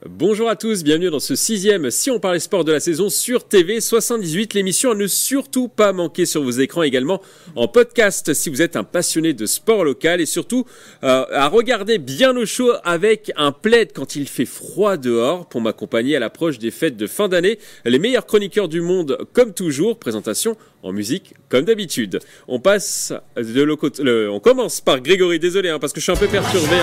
Bonjour à tous, bienvenue dans ce 6e Si on parlait sport de la saison sur TV 78, l'émission à ne surtout pas manquer sur vos écrans, également en podcast si vous êtes un passionné de sport local, et surtout à regarder bien au chaud avec un plaid quand il fait froid dehors pour m'accompagner à l'approche des fêtes de fin d'année. Les meilleurs chroniqueurs du monde comme toujours, présentation en musique comme d'habitude. On commence par Grégory, désolé parce que je suis un peu perturbé,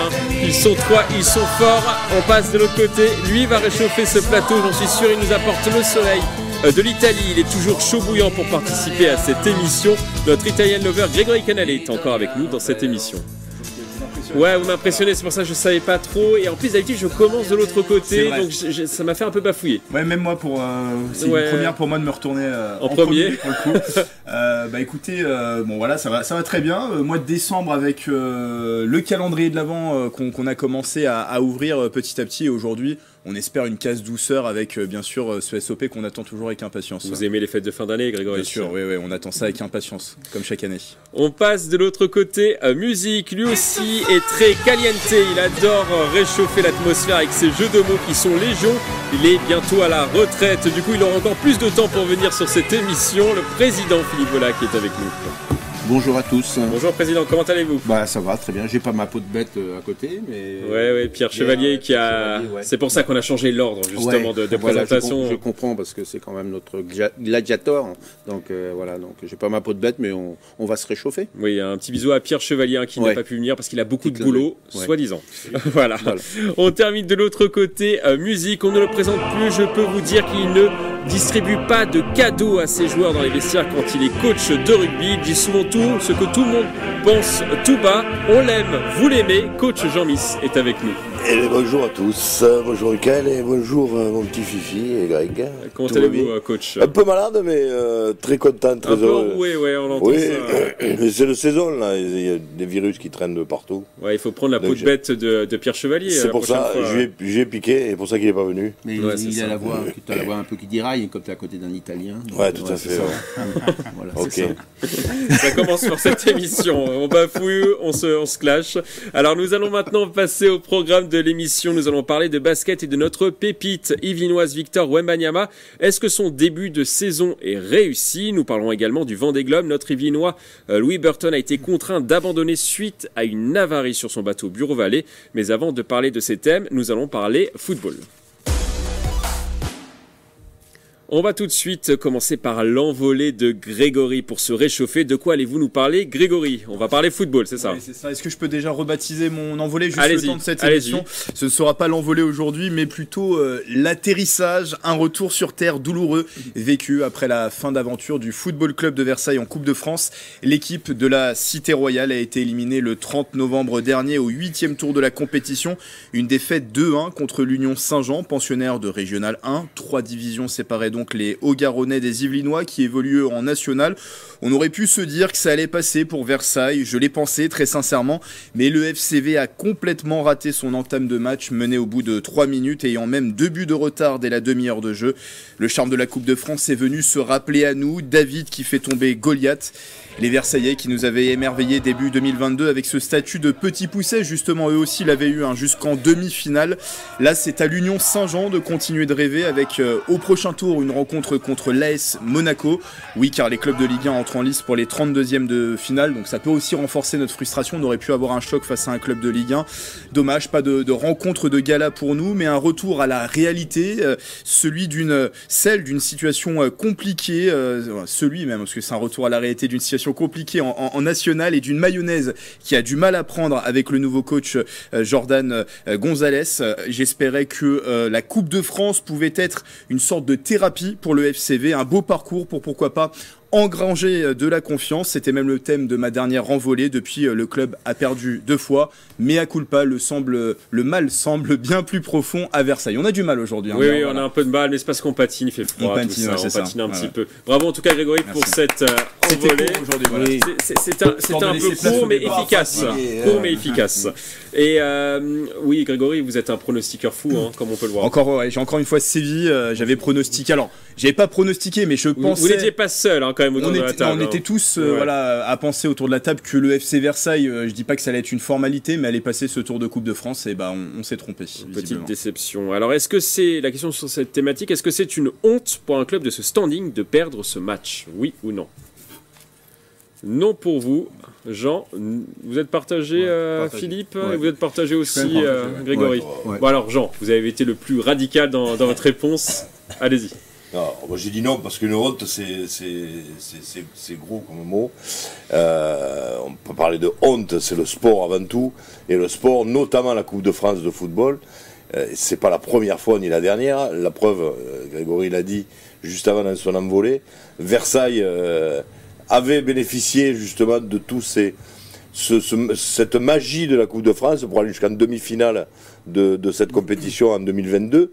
Ils sont trois, ils sont forts. On passe de l'autre côté, lui va réchauffer ce plateau, j'en suis sûr, il nous apporte le soleil de l'Italie. Il est toujours chaud bouillant pour participer à cette émission. Notre Italian lover Grégory Canale est encore avec nous dans cette émission. Ouais, vous m'impressionnez, c'est pour ça que je savais pas trop. Et en plus, d'habitude, je commence de l'autre côté, donc ça m'a fait un peu bafouiller. Ouais, même moi, c'est une première pour moi de me retourner en premier pour le coup. Écoutez, bon voilà, ça va très bien. Mois de décembre avec le calendrier de l'Avent qu'on a commencé à ouvrir petit à petit. Et aujourd'hui, on espère une casse douceur avec bien sûr ce SOP qu'on attend toujours avec impatience. Vous aimez les fêtes de fin d'année, Grégory? Bien sûr, oui, on attend ça avec impatience, comme chaque année. On passe de l'autre côté, musique, lui aussi est très caliente, il adore réchauffer l'atmosphère avec ses jeux de mots qui sont légion. Il est bientôt à la retraite, du coup il aura encore plus de temps pour venir sur cette émission. Le président Philippe Volac est avec nous. Bonjour à tous. Bonjour président, comment allez-vous? Ça va très bien, j'ai pas ma peau de bête à côté, mais... Ouais, Pierre Chevalier qui a... Ouais. C'est pour ça qu'on a changé l'ordre justement de présentation. Je comprends parce que c'est quand même notre gladiator, donc donc j'ai pas ma peau de bête, mais on va se réchauffer. Oui, un petit bisou à Pierre Chevalier qui n'a pas pu venir parce qu'il a beaucoup de boulot, soi-disant. voilà. On termine de l'autre côté, musique, on ne le présente plus, je peux vous dire qu'il ne distribue pas de cadeaux à ses joueurs dans les vestiaires quand il est coach de rugby. Il dit souvent ce que tout le monde pense tout bas. On l'aime, vous l'aimez. Coach Jean-Miss est avec nous. Et bonjour à tous, bonjour Michael et bonjour mon petit Fifi et Greg. Comment allez-vous, coach? Un peu malade, mais très content, très heureux. Un peu enroué, on entend ça. C'est le saison là, il y a des virus qui traînent de partout. Ouais, il faut prendre la peau de bête de Pierre Chevalier. C'est pour ça, j'ai piqué et c'est pour ça qu'il n'est pas venu. Mais il a la voix, tu as la voix un peu qui déraille comme tu es à côté d'un Italien. Ouais, tout à fait. Voilà, ok. Ça commence pour cette émission. On bafouille, on se clash. Alors nous allons maintenant passer au programme de l'émission. Nous allons parler de basket et de notre pépite yvelinoise Victor Wembanyama. Est-ce que son début de saison est réussi? Nous parlerons également du Vendée Globe. Notre yvelinois Louis Burton a été contraint d'abandonner suite à une avarie sur son bateau Bureau Vallée. Mais avant de parler de ces thèmes, nous allons parler football. On va tout de suite commencer par l'envolée de Grégory pour se réchauffer. De quoi allez-vous nous parler, Grégory? On va parler football, c'est ça? Oui, c'est ça. Est-ce que je peux déjà rebaptiser mon envolée juste le temps de cette émission? Ce ne sera pas l'envolée aujourd'hui, mais plutôt l'atterrissage, un retour sur terre douloureux vécu après la fin d'aventure du Football Club de Versailles en Coupe de France. L'équipe de la Cité Royale a été éliminée le 30 novembre dernier au 8e tour de la compétition. Une défaite 2-1 contre l'Union Saint-Jean, pensionnaire de Régional 1. 3 divisions séparées donc les Hauts-Garonnais des Yvelinois qui évoluent en national. On aurait pu se dire que ça allait passer pour Versailles, je l'ai pensé très sincèrement, mais le FCV a complètement raté son entame de match, mené au bout de 3 minutes, ayant même 2 buts de retard dès la demi-heure de jeu. Le charme de la Coupe de France est venu se rappeler à nous, David qui fait tomber Goliath. Les Versaillais qui nous avaient émerveillés début 2022 avec ce statut de petit pousset, justement eux aussi l'avaient eu jusqu'en demi-finale. Là c'est à l'Union Saint-Jean de continuer de rêver avec au prochain tour une rencontre contre l'AS Monaco. Oui, car les clubs de Ligue 1 entrent en lice pour les 32e de finale, donc ça peut aussi renforcer notre frustration. On aurait pu avoir un choc face à un club de Ligue 1. Dommage, pas de rencontre de gala pour nous, mais un retour à la réalité, celui d'une situation compliquée, celui même, parce que c'est un retour à la réalité d'une situation compliquée en national et d'une mayonnaise qui a du mal à prendre avec le nouveau coach Jordan Gonzalez. J'espérais que la Coupe de France pouvait être une sorte de thérapie pour le FCV, un beau parcours pour pourquoi pas engranger de la confiance. C'était même le thème de ma dernière renvolée. Depuis, le club a perdu 2 fois. Mea culpa, le mal semble bien plus profond à Versailles. On a du mal aujourd'hui. Oui, on a un peu de mal, mais c'est parce qu'on patine, il fait froid. On patine un petit peu. Bravo en tout cas, Grégory, pour cette envolée. Aujourd'hui, c'est un peu court mais efficace. Court mais efficace. Et oui, Grégory, vous êtes un pronostiqueur fou, comme on peut le voir. J'ai encore une fois sévi. J'avais pronostiqué. Alors, j'avais pas pronostiqué, mais je pensais. Vous n'étiez pas seul, quand même autour de la table. On était tous à penser autour de la table que le FC Versailles, je dis pas que ça allait être une formalité, mais allait passer ce Tour de Coupe de France, et on s'est trompé. Petite déception. Alors est-ce que c'est, la question sur cette thématique, est-ce que c'est une honte pour un club de ce standing de perdre ce match? Oui ou non? Non pour vous. Jean, vous êtes partagé, Philippe, et vous êtes partagé aussi, Grégory. Bon alors Jean, vous avez été le plus radical dans votre réponse. Allez-y. Moi j'ai dit non parce qu'une honte c'est gros comme mot. On peut parler de honte, c'est le sport avant tout, et le sport, notamment la Coupe de France de football, c'est pas la première fois ni la dernière. La preuve, Grégory l'a dit juste avant dans son envolée, Versailles avait bénéficié justement de tout cette magie de la Coupe de France pour aller jusqu'en demi-finale de cette compétition en 2022.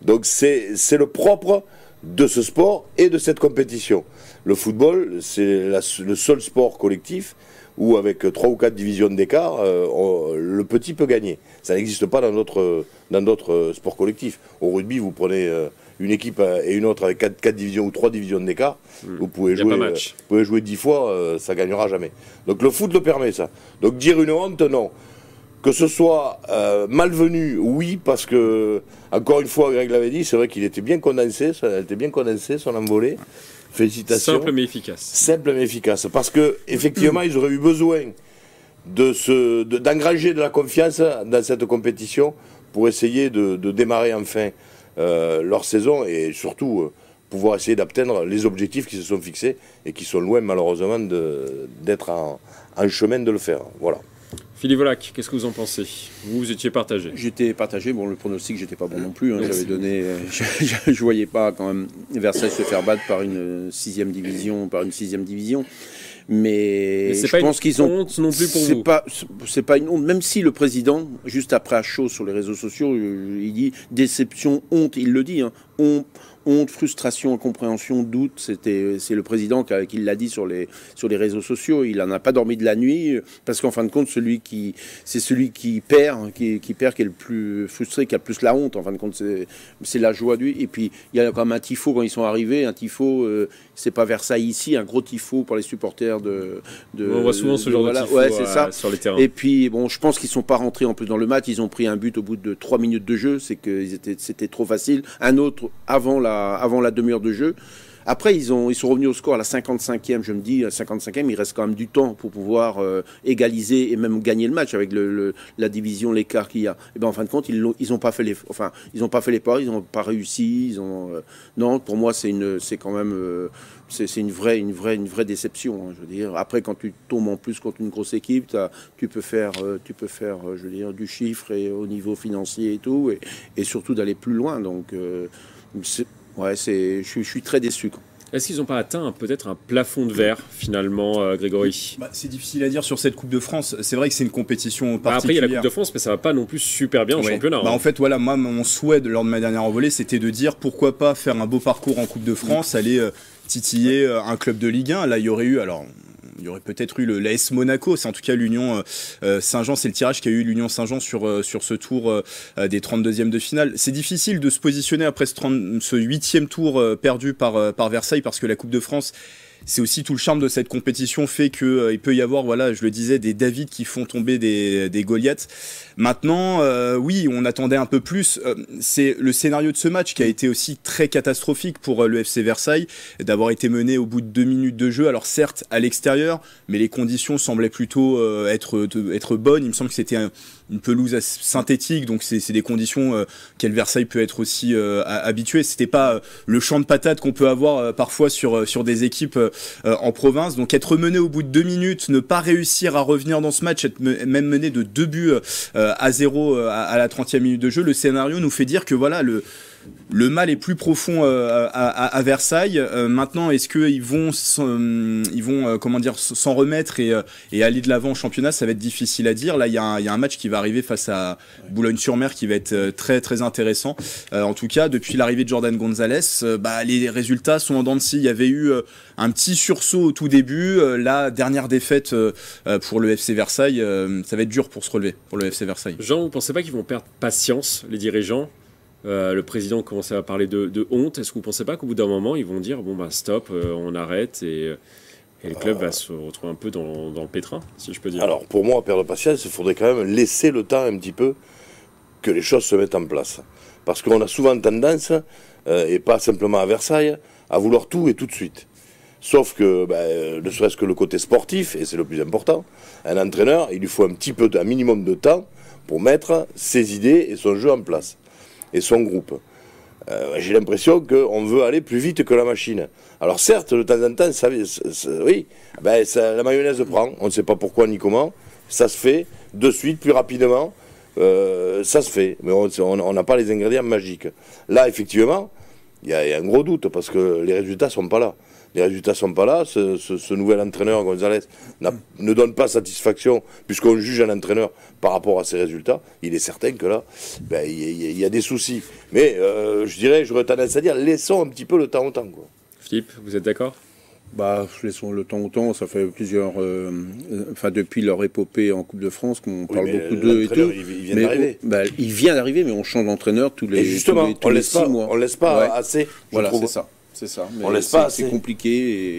Donc c'est le propre de ce sport et de cette compétition. Le football, c'est le seul sport collectif où avec 3 ou 4 divisions d'écart, le petit peut gagner. Ça n'existe pas dans d'autres sports collectifs. Au rugby, vous prenez une équipe et une autre avec 4 divisions ou 3 divisions d'écart, vous pouvez jouer 10 fois, ça gagnera jamais. Donc le foot le permet, ça. Donc dire une honte, non. Que ce soit malvenu, oui, parce que, encore une fois, Greg l'avait dit, c'est vrai qu'il était bien condensé, son envolée. Félicitations. Simple mais efficace. Simple mais efficace. Parce que, effectivement, ils auraient eu besoin d'engranger de la confiance dans cette compétition pour essayer de démarrer enfin leur saison et surtout pouvoir essayer d'atteindre les objectifs qui se sont fixés et qui sont loin, malheureusement, d'être en chemin de le faire. Voilà. Philippe Volac, qu'est-ce que vous en pensez? Vous étiez partagé. J'étais partagé. Bon, le pronostic, j'étais pas bon non plus. J'avais donné. Je voyais pas quand même Versailles se faire battre par une 6e division. Mais je pense qu'ils ont honte non plus pour vous. C'est pas une honte. Même si le président, juste après à chaud sur les réseaux sociaux, il dit déception, honte. Il le dit. Honte, frustration, incompréhension, doute, c'est le président qui l'a dit sur les réseaux sociaux. Il n'en a pas dormi de la nuit parce qu'en fin de compte, c'est celui qui perd qui est le plus frustré, qui a le plus la honte. En fin de compte, c'est la joie de lui. Et puis il y a quand même un tifo quand ils sont arrivés. Un tifo, c'est pas Versailles ici, un gros tifo pour les supporters on voit souvent ce genre de tifo sur les terrains. Et puis bon, je pense qu'ils sont pas rentrés en plus dans le match. Ils ont pris un but au bout de 3 minutes de jeu. C'était trop facile. Un autre avant la demi-heure de jeu. Après, ils sont revenus au score à la 55e. Je me dis, à la 55e, il reste quand même du temps pour pouvoir égaliser et même gagner le match avec la division, l'écart qu'il y a. Et en fin de compte, ils n'ont pas fait les paris, ils n'ont pas réussi. Non, pour moi, c'est quand même une vraie déception. Je veux dire. Après, quand tu tombes en plus contre une grosse équipe, tu peux faire, je veux dire, du chiffre et au niveau financier et tout, et surtout d'aller plus loin. Donc je suis très déçu. Est-ce qu'ils n'ont pas atteint peut-être un plafond de verre, finalement, Grégory? C'est difficile à dire sur cette Coupe de France. C'est vrai que c'est une compétition particulière. Après, il y a la Coupe de France, mais ça ne va pas non plus super bien en championnat. En fait, voilà, moi, mon souhait lors de ma dernière envolée, c'était de dire pourquoi pas faire un beau parcours en Coupe de France, aller titiller un club de Ligue 1. Là, il y aurait peut-être eu l'AS Monaco, c'est en tout cas l'Union Saint-Jean, c'est le tirage qu'a eu l'Union Saint-Jean sur ce tour des 32e de finale. C'est difficile de se positionner après ce 8e tour perdu par Versailles, parce que la Coupe de France, c'est aussi tout le charme de cette compétition fait que il peut y avoir, voilà, je le disais, des David qui font tomber des Goliaths. Maintenant, oui, on attendait un peu plus. C'est le scénario de ce match qui a été aussi très catastrophique pour le FC Versailles, d'avoir été mené au bout de 2 minutes de jeu. Alors certes à l'extérieur, mais les conditions semblaient plutôt être bonnes. Il me semble que c'était une pelouse synthétique, donc c'est des conditions qu'elle Versailles peut être aussi habitué. C'était pas le champ de patates qu'on peut avoir parfois sur des équipes en province. Donc être mené au bout de 2 minutes, ne pas réussir à revenir dans ce match, être même mené de 2 buts à 0 à la 30e minute de jeu, le scénario nous fait dire que voilà, le mal est plus profond à Versailles. Maintenant, est-ce qu'ils vont s'en remettre et aller de l'avant au championnat? Ça va être difficile à dire. Là, il y a un match qui va arriver face à Boulogne-sur-Mer qui va être très très intéressant. En tout cas, depuis l'arrivée de Jordan Gonzalez, les résultats sont en dents de scie. Il y avait eu un petit sursaut au tout début. La dernière défaite pour le FC Versailles, ça va être dur pour se relever pour le FC Versailles. Jean, vous ne pensez pas qu'ils vont perdre patience, les dirigeants? Le président commençait à parler de honte. Est-ce que vous ne pensez pas qu'au bout d'un moment, ils vont dire stop, on arrête et le club va se retrouver un peu dans le pétrin, si je peux dire. Alors, pour moi, perdre patience, il faudrait quand même laisser le temps un petit peu que les choses se mettent en place. Parce qu'on a souvent tendance, et pas simplement à Versailles, à vouloir tout et tout de suite. Sauf que, ne serait-ce que le côté sportif, et c'est le plus important, un entraîneur, il lui faut un minimum de temps pour mettre ses idées et son jeu en place, et son groupe. J'ai l'impression qu'on veut aller plus vite que la machine. Alors certes, de temps en temps, la mayonnaise prend, on ne sait pas pourquoi ni comment, ça se fait de suite, plus rapidement, ça se fait, mais on n'a pas les ingrédients magiques. Là, effectivement, il y a un gros doute, parce que les résultats ne sont pas là. Les résultats ne sont pas là, ce nouvel entraîneur, González, ne donne pas satisfaction, puisqu'on juge un entraîneur par rapport à ses résultats. Il est certain que là, il y a des soucis. Mais j'aurais tendance à dire, laissons un petit peu le temps au temps, quoi. Philippe, vous êtes d'accord ? Laissons le temps au temps, ça fait plusieurs... depuis leur épopée en Coupe de France, qu'on parle beaucoup d'eux et tout. Il vient d'arriver, mais on change d'entraîneur tous les 6 mois. On ne laisse pas assez, voilà, c'est ça. Mais on laisse pas assez. C'est compliqué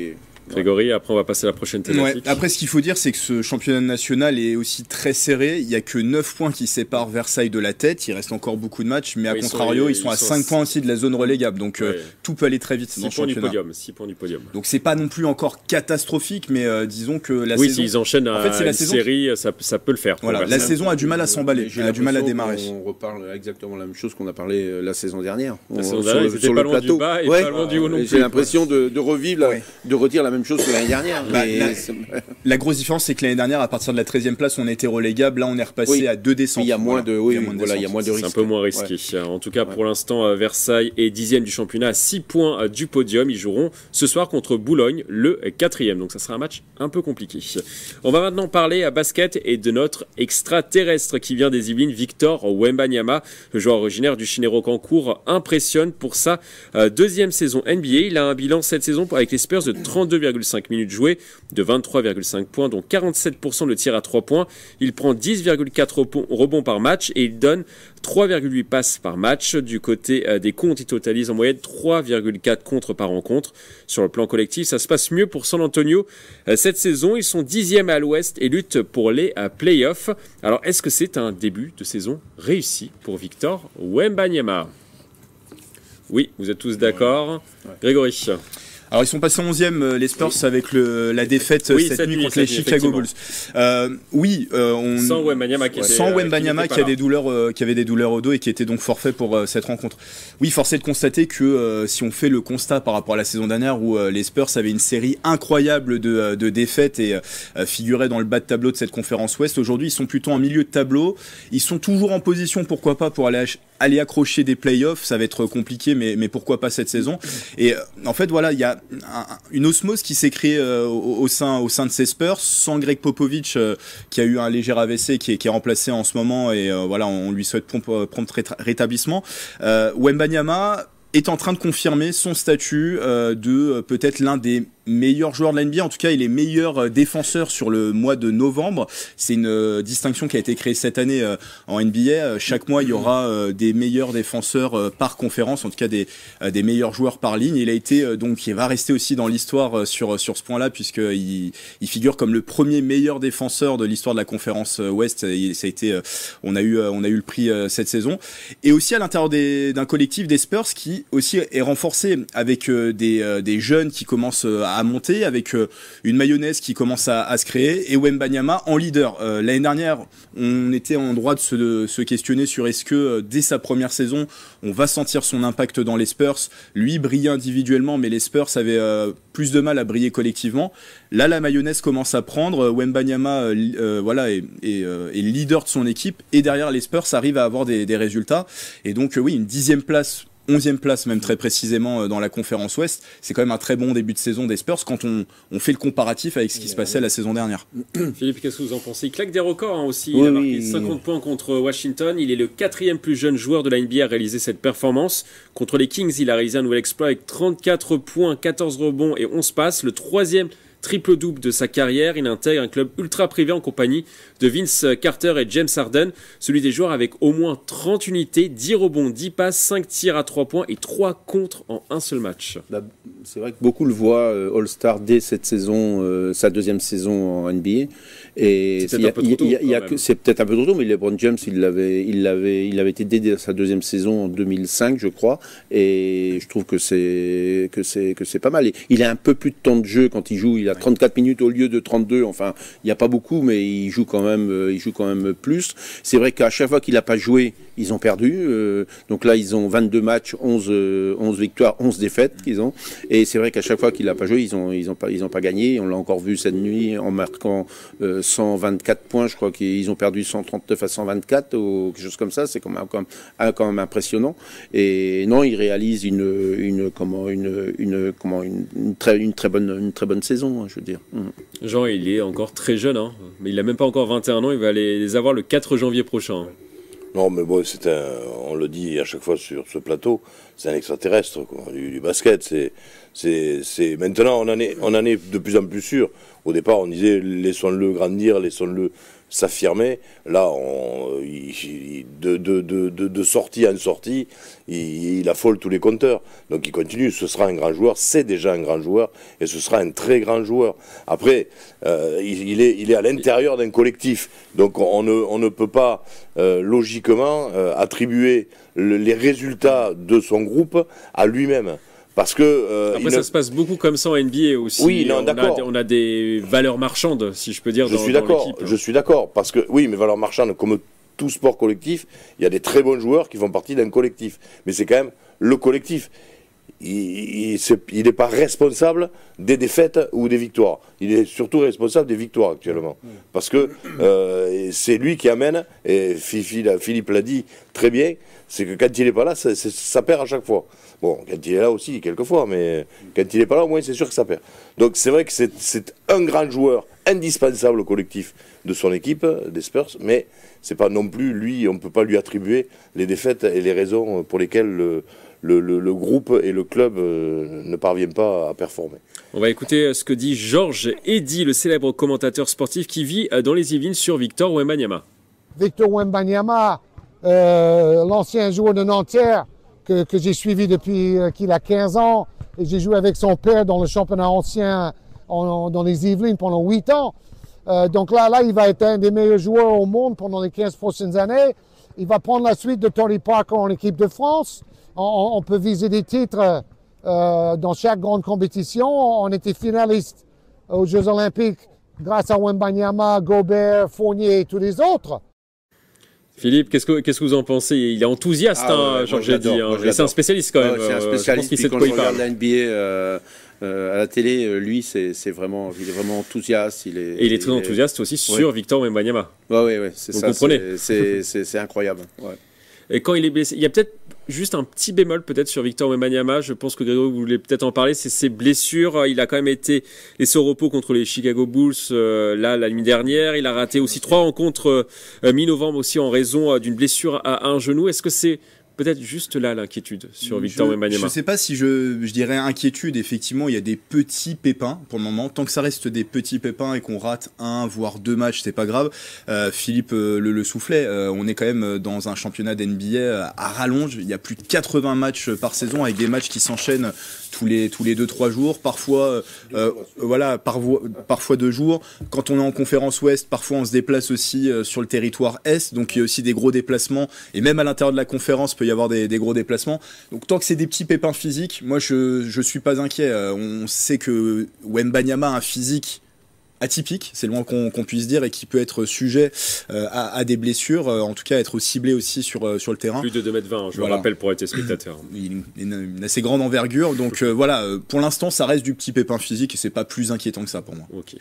et... Grégory, après on va passer à la prochaine thématique. Après, ce qu'il faut dire, c'est que ce championnat national est aussi très serré. Il n'y a que 9 points qui séparent Versailles de la tête. Il reste encore beaucoup de matchs, mais à contrario, ils sont à 5 points aussi de la zone relégable. Donc tout peut aller très vite dans le championnat. 6 points du podium. Donc c'est pas non plus encore catastrophique, mais disons que la saison... s'ils enchaînent une série, ça peut le faire. Voilà, la saison a du mal à s'emballer, elle a du mal à démarrer. On reparle exactement la même chose qu'on a parlé la saison dernière. La saison dernière, ils étaient pas loin du bas et pas loin du haut non plus. J'ai l'impression de revivre, de redire la même chose que l'année dernière. La grosse différence, c'est que l'année dernière, à partir de la 13e place, on était relégable. Là, on est repassé à 2 descentes. Il y a moins de risques. C'est un peu moins risqué. En tout cas, pour l'instant, Versailles est 10e du championnat, à 6 points du podium. Ils joueront ce soir contre Boulogne, le 4e. Donc, ça sera un match un peu compliqué. On va maintenant parler à basket et de notre extraterrestre qui vient des Yvelines, Victor Wembanyama. Le joueur originaire du Chinero-Cancourt impressionne pour sa 2e saison NBA. Il a un bilan cette saison avec les Spurs de 32,5 minutes jouées, de 23,5 points, dont 47% de tirs à 3 points. Il prend 10,4 rebonds par match et il donne 3,8 passes par match. Du côté des comptes, il totalise en moyenne 3,4 contres par rencontre. Sur le plan collectif, ça se passe mieux pour San Antonio cette saison. Ils sont 10e à l'ouest et luttent pour les playoffs. Alors, est-ce que c'est un début de saison réussi pour Victor Wembanyama ? Oui, vous êtes tous d'accord. Grégory ? Alors ils sont passés 11e les Spurs avec la défaite cette nuit contre les Chicago Bulls. Sans Wembanyama qui avait des douleurs au dos et qui était donc forfait pour cette rencontre. Oui, force est de constater que si on fait le constat par rapport à la saison dernière où les Spurs avaient une série incroyable de défaites et figuraient dans le bas de tableau de cette conférence Ouest, aujourd'hui ils sont plutôt en milieu de tableau. Ils sont toujours en position, pourquoi pas, pour aller accrocher des playoffs. Ça va être compliqué, mais pourquoi pas cette saison. Et en fait, voilà, il y a une osmose qui s'est créée au sein de ces Spurs, sans Greg Popovich qui a eu un léger AVC qui est remplacé en ce moment, et on lui souhaite prompt rétablissement. Wembanyama est en train de confirmer son statut de peut-être l'un des meilleur joueur de la NBA, en tout cas il est meilleur défenseur sur le mois de novembre. C'est une distinction qui a été créée cette année en NBA. Chaque mois il y aura des meilleurs défenseurs par conférence, en tout cas des meilleurs joueurs par ligne. Il a été donc, il va rester aussi dans l'histoire sur ce point-là, puisqu'il figure comme le premier meilleur défenseur de l'histoire de la conférence Ouest. Ça a été, on a eu le prix cette saison. Et aussi à l'intérieur d'un collectif des Spurs qui aussi est renforcé avec des jeunes qui commencent à monter, avec une mayonnaise qui commence à se créer, et Wembanyama en leader. L'année dernière, on était en droit de se questionner sur est-ce que dès sa première saison, on va sentir son impact dans les Spurs. Lui brillait individuellement, mais les Spurs avaient plus de mal à briller collectivement. Là, la mayonnaise commence à prendre. Wembanyama est leader de son équipe, et derrière les Spurs arrive à avoir des résultats. Et donc oui, une 10e place, 11e place même très précisément dans la conférence Ouest, c'est quand même un très bon début de saison des Spurs quand on fait le comparatif avec ce qui se passait la saison dernière. Philippe, qu'est-ce que vous en pensez? Il claque des records aussi, il a marqué 50 points contre Washington, il est le 4e plus jeune joueur de la NBA à réaliser cette performance. Contre les Kings, il a réalisé un nouvel exploit avec 34 points, 14 rebonds et 11 passes, le 3e triple-double de sa carrière. Il intègre un club ultra privé en compagnie de Vince Carter et James Harden, celui des joueurs avec au moins 30 unités, 10 rebonds, 10 passes, 5 tirs à 3 points et 3 contres en un seul match. C'est vrai que beaucoup le voient All-Star dès cette saison, sa deuxième saison en NBA. Et c'est peut-être un peu trop tôt, mais LeBron James, il avait été dès sa deuxième saison en 2005, je crois. Et je trouve que c'est pas mal. Et il a un peu plus de temps de jeu quand il joue. Il a 34 minutes au lieu de 32. Enfin, il n'y a pas beaucoup, mais il joue quand même plus. C'est vrai qu'à chaque fois qu'il n'a pas joué, ils ont perdu. Donc là, ils ont 22 matchs, 11 victoires, 11 défaites qu'ils ont. Et c'est vrai qu'à chaque fois qu'il n'a pas joué, ils ont pas gagné. On l'a encore vu cette nuit en marquant 124 points. Je crois qu'ils ont perdu 139 à 124 ou quelque chose comme ça. C'est quand même impressionnant. Et non, il réalise une très bonne saison, je veux dire. Jean, il est encore très jeune, hein, mais il n'a même pas encore 21 ans. Il va les avoir le 4 janvier prochain. Non, mais bon, on le dit à chaque fois sur ce plateau, c'est un extraterrestre, quoi, du basket. Maintenant, on en est de plus en plus sûr. Au départ, on disait laissons-le grandir, laissons-le s'affirmer. Là, de sortie en sortie, il affole tous les compteurs. Donc il continue, ce sera un grand joueur, c'est déjà un grand joueur, et ce sera un très grand joueur. Après, il est à l'intérieur d'un collectif. Donc on ne peut pas logiquement attribuer les résultats de son groupe à lui-même. Parce que après ça se passe beaucoup comme ça en NBA aussi. Oui, non, d'accord. On a des valeurs marchandes, si je peux dire, dans l'équipe. Je suis d'accord, parce que oui, mais valeurs marchandes, comme tout sport collectif, il y a des très bons joueurs qui font partie d'un collectif. Mais c'est quand même le collectif. Il n'est pas responsable des défaites ou des victoires. Il est surtout responsable des victoires actuellement. Parce que c'est lui qui amène, et Philippe l'a dit très bien, c'est que quand il n'est pas là, ça perd à chaque fois. Bon, quand il est là aussi, quelquefois, mais quand il n'est pas là, au moins, c'est sûr que ça perd. Donc c'est vrai que c'est un grand joueur indispensable au collectif de son équipe, des Spurs, mais c'est pas non plus lui, on ne peut pas lui attribuer les défaites et les raisons pour lesquelles le groupe et le club ne parviennent pas à performer. On va écouter ce que dit Georges Eddy, le célèbre commentateur sportif qui vit dans les Yvelines sur Victor Wembanyama. Victor Wembanyama, l'ancien joueur de Nanterre que j'ai suivi depuis qu'il a 15 ans, et j'ai joué avec son père dans le championnat ancien dans les Yvelines pendant 8 ans. Donc là, il va être un des meilleurs joueurs au monde pendant les 15 prochaines années. Il va prendre la suite de Tony Parker en équipe de France. On peut viser des titres dans chaque grande compétition. On était finaliste aux Jeux Olympiques grâce à Wembanyama, Gobert, Fournier et tous les autres. Philippe, qu'est-ce que vous en pensez? Il est enthousiaste, Georges Eddy. C'est un spécialiste quand même. C'est un spécialiste. Puis quand je regarde la NBA à la télé, lui, il est vraiment enthousiaste. Il est très enthousiaste aussi sur Victor Wembanyama. Oui, c'est ça. Vous comprenez? C'est incroyable. Ouais. Et quand il est blessé, il y a peut-être juste un petit bémol peut-être sur Victor Wembanyama. Je pense que Grégory, vous voulez peut-être en parler. C'est ses blessures. Il a quand même été laissé au repos contre les Chicago Bulls la nuit dernière. Il a raté aussi 3 rencontres mi-novembre aussi en raison d'une blessure à un genou. Est-ce que c'est peut-être juste là l'inquiétude sur Victor Wembanyama? Je ne sais pas si je dirais inquiétude. Effectivement, il y a des petits pépins pour le moment. Tant que ça reste des petits pépins et qu'on rate 1 voire 2 matchs, c'est pas grave. Philippe le soufflait. On est quand même dans un championnat d'NBA à rallonge. Il y a plus de 80 matchs par saison avec des matchs qui s'enchaînent tous les 2-3 jours. Parfois, parfois 2 jours. Quand on est en conférence Ouest, parfois on se déplace aussi sur le territoire Est. Donc il y a aussi des gros déplacements. Et même à l'intérieur de la conférence, peut y avoir des gros déplacements. Donc tant que c'est des petits pépins physiques, moi je suis pas inquiet. On sait que Wembanyama a un physique atypique, c'est le moins qu'on puisse dire, et qui peut être sujet à des blessures, en tout cas être ciblé aussi sur le terrain. Plus de 2m20, je le rappelle pour être spectateur. Il a une assez grande envergure, donc pour l'instant ça reste du petit pépin physique et c'est pas plus inquiétant que ça pour moi. Ok.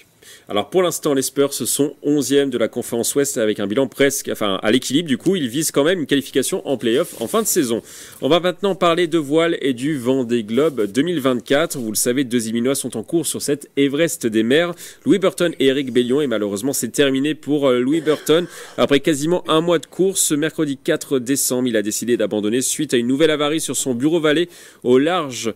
Alors pour l'instant les Spurs sont 11e de la conférence Ouest avec un bilan presque à l'équilibre. Du coup ils visent quand même une qualification en play-off en fin de saison. On va maintenant parler de voile et du Vendée Globe 2024. Vous le savez, 2 Illinois sont en course sur cette Everest des mers. Louis Burton et Eric Bellion. Et malheureusement, c'est terminé pour Louis Burton. Après quasiment un mois de course, ce mercredi 4 décembre, il a décidé d'abandonner suite à une nouvelle avarie sur son bureau valet au large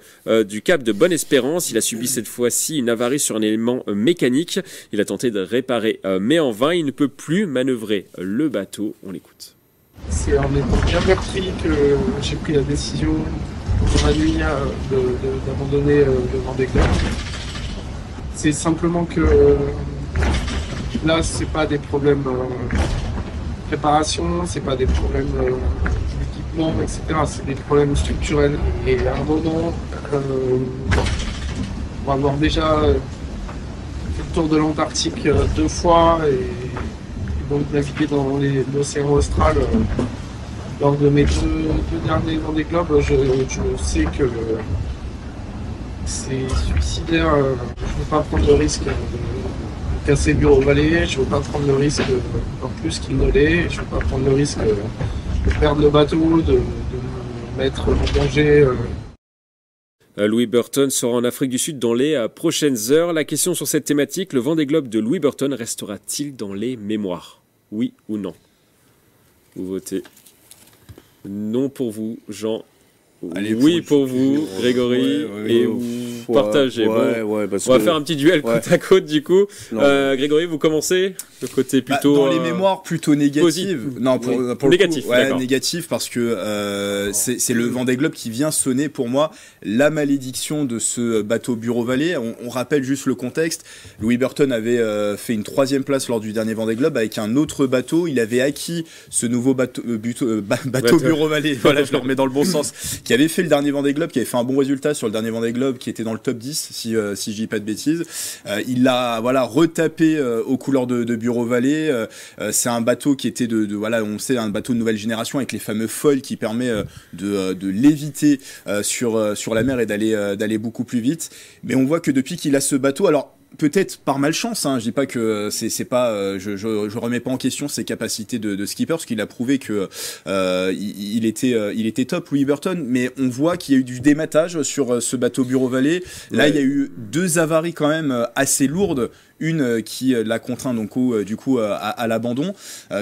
du cap de Bonne-Espérance. Il a subi cette fois-ci une avarie sur un élément mécanique. Il a tenté de réparer, mais en vain. Il ne peut plus manœuvrer le bateau. On l'écoute. C'est en étant bien meurtri que j'ai pris la décision dans la nuit d'abandonner le Vendée Globe. C'est simplement que là, c'est pas des problèmes de préparation, c'est pas des problèmes d'équipement, etc. C'est des problèmes structurels. Et à un moment, on va avoir déjà fait le tour de l'Antarctique 2 fois et donc naviguer dans l'océan austral lors de mes deux derniers Vendée Globe, je sais que c'est suicidaire. Je ne veux pas prendre le risque de casser le bureau valet, je ne veux pas prendre le risque encore plus qu'il ne l'est, je ne veux pas prendre le risque de perdre le bateau, de me mettre en danger. Louis Burton sera en Afrique du Sud dans les prochaines heures. La question sur cette thématique, le Vendée Globe de Louis Burton restera-t-il dans les mémoires? Oui ou non? Vous votez non pour vous, Jean. Allez, oui pour vous, Grégory, et vous partagez. On va faire un petit duel côte à côte du coup. Grégory, vous commencez le côté plutôt dans les mémoires plutôt négatives. Non, pour le négatif. Coup, négatif parce que c'est le Vendée Globe qui vient sonner pour moi la malédiction de ce bateau bureau valet. On rappelle juste le contexte. Louis Burton avait fait une 3e place lors du dernier Vendée Globe avec un autre bateau. Il avait acquis ce nouveau bateau bureau valet. Voilà, je le remets dans le bon sens. Qui avait fait le dernier Vendée Globe, qui avait fait un bon résultat sur le dernier Vendée Globe, qui était dans le top 10 si je dis pas de bêtises. Il l'a retapé aux couleurs de bureau valet. C'est un bateau qui était on sait, un bateau de nouvelle génération avec les fameux foils qui permet de léviter sur la mer et d'aller beaucoup plus vite. Mais on voit que depuis qu'il a ce bateau, alors peut-être par malchance, je dis pas que c'est pas, je remets pas en question ses capacités de skipper, parce qu'il a prouvé que il était top, Louis Burton, mais on voit qu'il y a eu du dématage sur ce bateau bureau valet. Là, il y a eu 2 avaries quand même assez lourdes. Une qui l'a contraint donc du coup à l'abandon.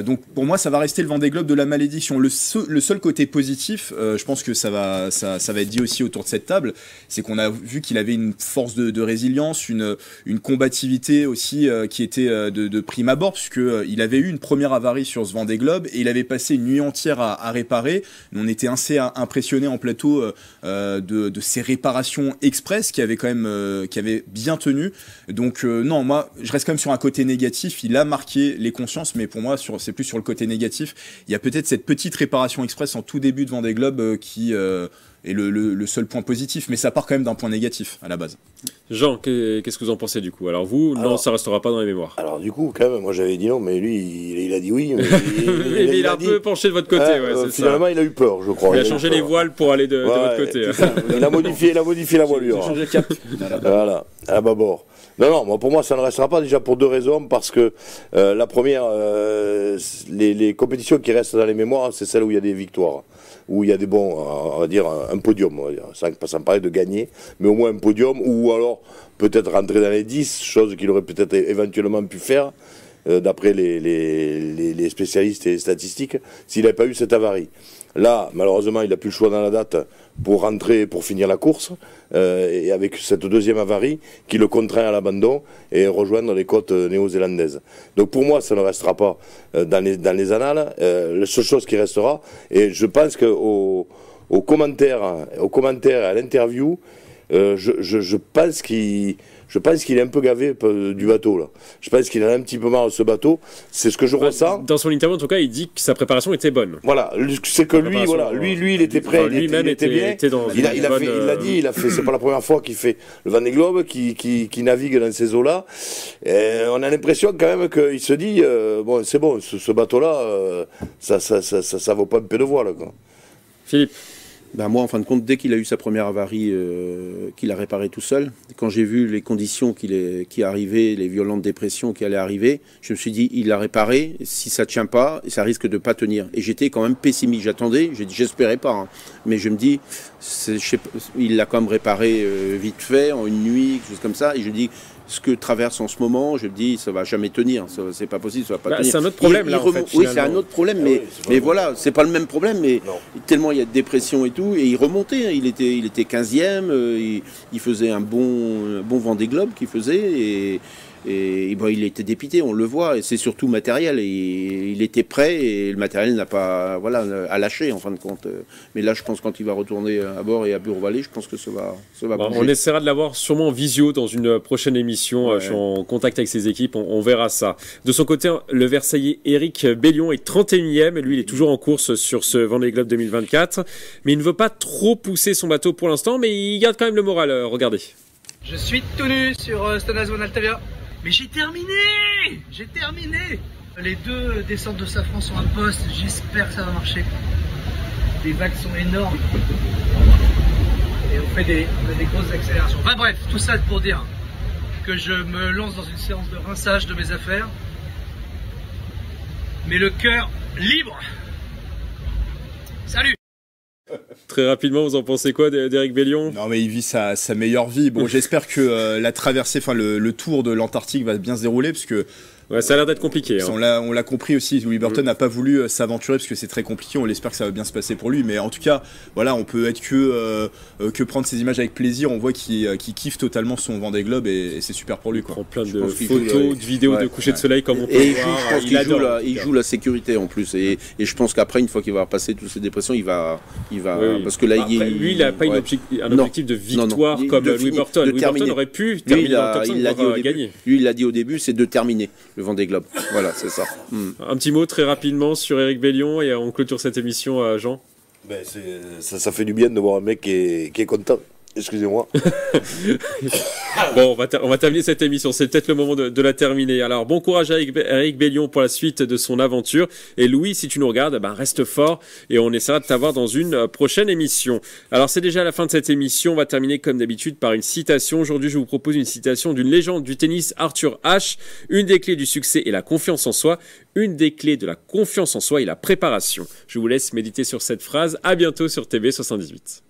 Donc pour moi, ça va rester le Vendée Globe de la malédiction. Le seul côté positif, je pense que ça va être dit aussi autour de cette table, c'est qu'on a vu qu'il avait une force de résilience, une combativité aussi qui était de prime abord, puisque il avait eu une première avarie sur ce Vendée Globe et il avait passé une nuit entière à réparer. On était assez impressionnés en plateau de ces réparations express qui avaient quand même qui avaient bien tenu. Donc non, moi je reste quand même sur un côté négatif. Il a marqué les consciences, mais pour moi c'est plus sur le côté négatif. Il y a peut-être cette petite réparation express en tout début de Vendée Globe qui est le seul point positif, mais ça part quand même d'un point négatif à la base. Jean, qu'est-ce que vous en pensez du coup? Alors vous, non, ça restera pas dans les mémoires. Alors du coup, quand même, moi j'avais dit non, mais lui, il a dit oui. Mais il a un peu penché de votre côté. Finalement, il a eu peur, je crois. Il a changé les voiles pour aller de votre côté. Il a modifié la voilure. Il a changé le cap. Voilà, à bâbord. Non, pour moi ça ne restera pas, déjà pour 2 raisons, parce que la première, les compétitions qui restent dans les mémoires, c'est celles où il y a des victoires, où il y a des bons, on va dire un podium, on va dire, sans parler de gagner, mais au moins un podium, ou alors peut-être rentrer dans les 10, chose qu'il aurait peut-être éventuellement pu faire, d'après les spécialistes et les statistiques, s'il n'avait pas eu cette avarie. Là, malheureusement, il n'a plus le choix dans la date pour rentrer, pour finir la course, et avec cette 2e avarie qui le contraint à l'abandon et rejoindre les côtes néo-zélandaises. Donc pour moi, ça ne restera pas dans les annales. La seule chose qui restera, et je pense qu'aux commentaires et à l'interview, je pense qu'il est un peu gavé du bateau là. Je pense qu'il en a un petit peu marre de ce bateau. C'est ce que je ressens. Dans son interview, en tout cas, il dit que sa préparation était bonne. Voilà, c'est que lui, il était prêt, il était bien. Il l'a dit, c'est pas la première fois qu'il fait le Vendée Globe, qui navigue dans ces eaux-là. On a l'impression quand même qu'il se dit, bon, c'est bon, ce bateau-là, ça vaut pas un peu de voile, quoi. Philippe. Moi, en fin de compte, dès qu'il a eu sa première avarie, qu'il a réparé tout seul, quand j'ai vu les conditions qui arrivaient, les violentes dépressions qui allaient arriver, je me suis dit, il l'a réparé, si ça ne tient pas, ça risque de ne pas tenir. Et j'étais quand même pessimiste, j'attendais, j'espérais pas, mais je me dis, il l'a quand même réparé vite fait, en une nuit, quelque chose comme ça, et je dis, ce que traverse en ce moment, je me dis, ça va jamais tenir, c'est pas possible, ça va pas tenir. C'est un autre problème là. Oui, c'est un autre problème, mais voilà, c'est pas le même problème, mais tellement il y a de dépression et tout, et il remontait, hein, il était 15e, il faisait un bon Vendée Globe qu'il faisait, et bon, il était dépité, on le voit, et c'est surtout matériel. Et il était prêt et le matériel n'a pas, à lâcher en fin de compte. Mais là, je pense quand il va retourner à bord et à Bureau-Vallée, je pense que ça va bouger. On essaiera de l'avoir sûrement en visio dans une prochaine émission. Je suis en contact avec ses équipes, on verra ça. De son côté, le Versaillais Éric Bellion est 31e et lui, il est toujours en course sur ce Vendée Globe 2024. Mais il ne veut pas trop pousser son bateau pour l'instant, mais il garde quand même le moral. Regardez. Je suis tout nu sur Stonaz One Altavia. Mais j'ai terminé. Les 2 descentes de Safran sont un poste, j'espère que ça va marcher. Les vagues sont énormes. Et on a des grosses accélérations. Enfin bref, tout ça pour dire que je me lance dans une séance de rinçage de mes affaires. Mais le cœur libre. Salut. Très rapidement, vous en pensez quoi d'Éric Bellion? Non, mais il vit sa meilleure vie. Bon, j'espère que la traversée, le tour de l'Antarctique va bien se dérouler, parce que ouais, ça a l'air d'être compliqué. Hein. On l'a compris aussi. Louis Burton n'a pas voulu s'aventurer parce que c'est très compliqué. On espère que ça va bien se passer pour lui. Mais en tout cas, voilà, on peut être que prendre ces images avec plaisir. On voit qu'il kiffe totalement son Vendée Globe et c'est super pour lui. Quoi. Il prend plein de photos, de vidéos de coucher de soleil comme on peut voir. Il joue la sécurité en plus. Et je pense qu'après, une fois qu'il va passer toutes ces dépressions, il va parce que là, lui, il n'a pas un objectif de victoire comme Louis Burton. Louis Burton aurait pu terminer dans le top 5 pour gagner. Lui, il l'a dit au début, c'est de terminer le Vendée Globe. Voilà, c'est ça. Un petit mot très rapidement sur Éric Bellion et on clôture cette émission, Jean. Ça fait du bien de voir un mec qui est content. Excusez-moi. Bon, on va terminer cette émission. C'est peut-être le moment de la terminer. Alors, bon courage à Éric Bellion pour la suite de son aventure. Et Louis, si tu nous regardes, reste fort et on essaiera de t'avoir dans une prochaine émission. Alors, c'est déjà la fin de cette émission. On va terminer comme d'habitude par une citation. Aujourd'hui, je vous propose une citation d'une légende du tennis, Arthur Ashe. Une des clés du succès est la confiance en soi. Une des clés de la confiance en soi est la préparation. Je vous laisse méditer sur cette phrase. À bientôt sur TV78.